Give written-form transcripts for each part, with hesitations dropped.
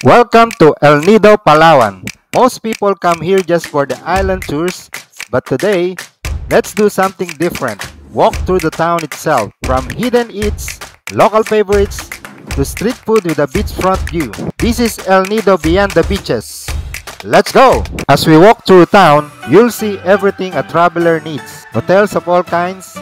Welcome to El Nido, Palawan. Most people come here just for the island tours, but today, let's do something different. Walk through the town itself, from hidden eats, local favorites, to street food with a beachfront view. This is El Nido beyond the beaches. Let's go! As we walk through town, you'll see everything a traveler needs. Hotels of all kinds,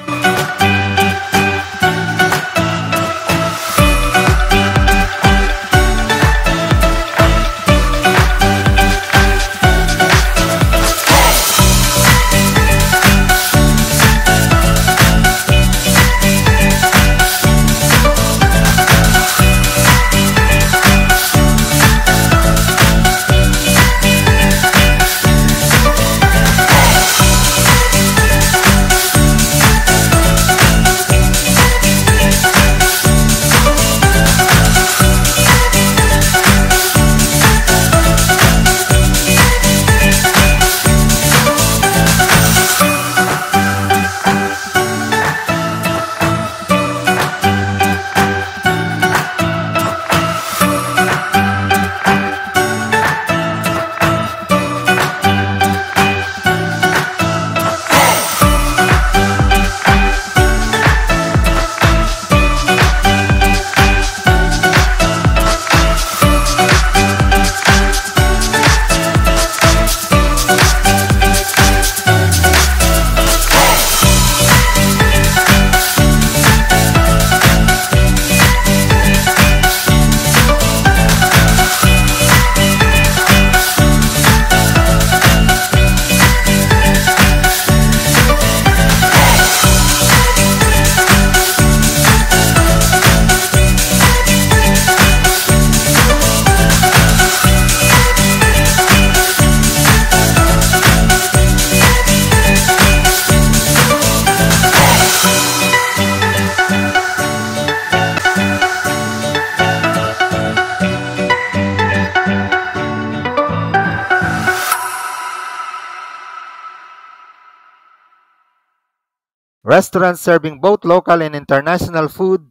restaurants serving both local and international food,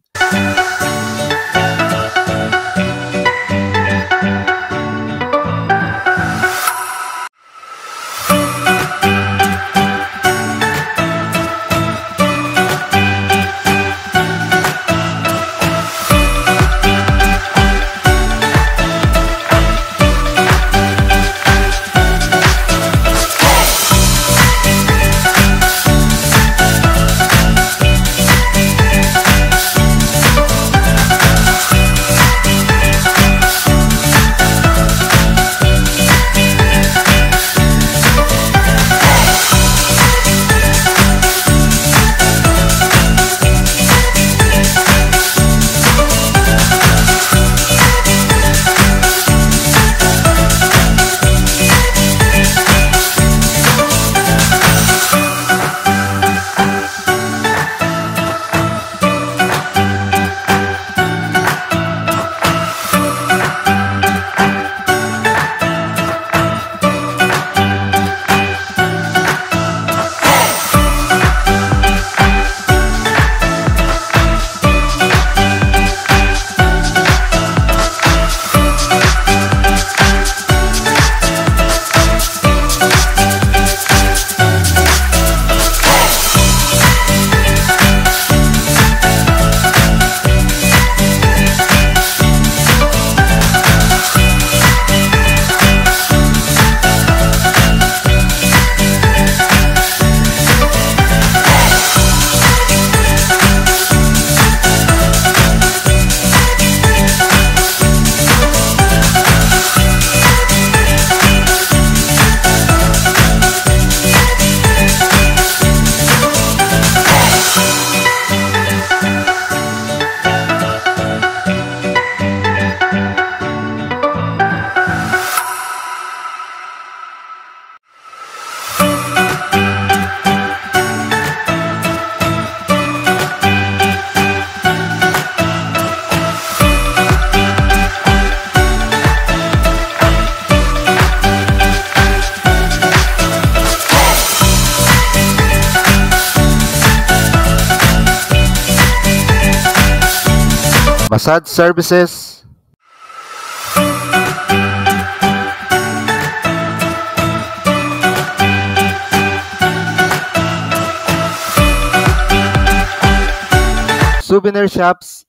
massage services, souvenir shops,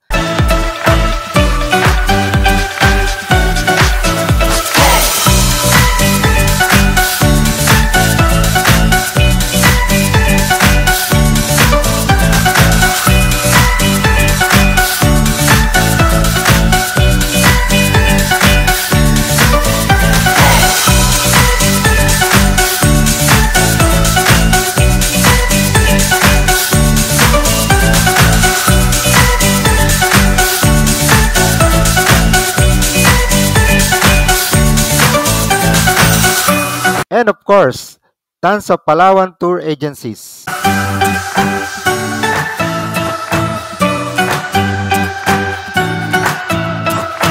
and of course, tons of Palawan tour agencies.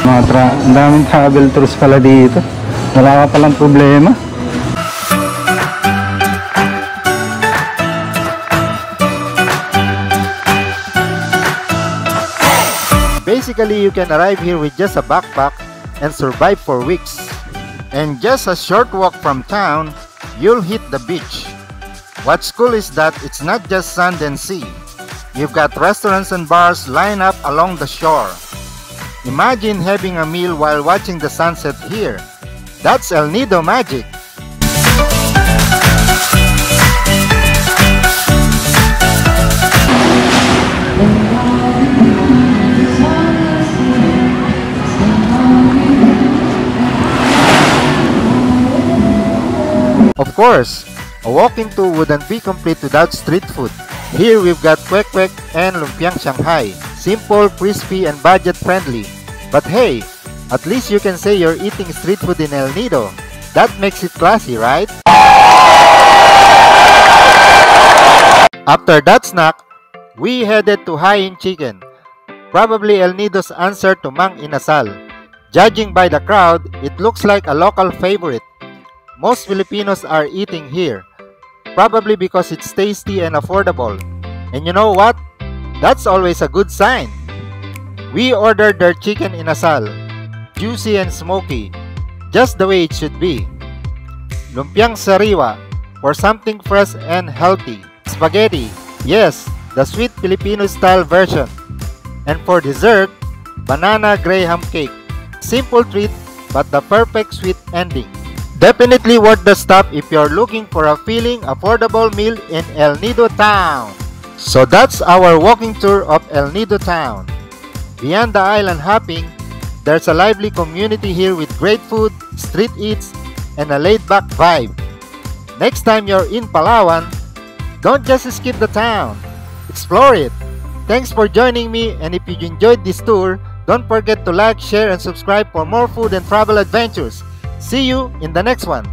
Ang daming travel tours pala dito. Wala ka palang problema. Basically, you can arrive here with just a backpack and survive for weeks. And just a short walk from town, you'll hit the beach. What's cool is that it's not just sand and sea. You've got restaurants and bars lined up along the shore. Imagine having a meal while watching the sunset here. That's El Nido magic. Of course, a walking tour wouldn't be complete without street food. Here we've got Kwek Kwek and Lumpiang Shanghai. Simple, crispy, and budget-friendly. But hey, at least you can say you're eating street food in El Nido. That makes it classy, right? After that snack, we headed to Hain Chicken, probably El Nido's answer to Mang Inasal. Judging by the crowd, it looks like a local favorite. Most Filipinos are eating here, probably because it's tasty and affordable. And you know what? That's always a good sign. We ordered their chicken inasal, juicy and smoky, just the way it should be. Lumpiang sariwa, for something fresh and healthy. Spaghetti, yes, the sweet Filipino style version. And for dessert, banana graham cake. Simple treat, but the perfect sweet ending. Definitely worth the stop if you're looking for a feeling affordable meal in El Nido Town. So that's our walking tour of El Nido Town. Beyond the island hopping, there's a lively community here with great food, street eats, and a laid-back vibe. Next time you're in Palawan, don't just skip the town. Explore it. Thanks for joining me, and if you enjoyed this tour, don't forget to like, share, and subscribe for more food and travel adventures. See you in the next one.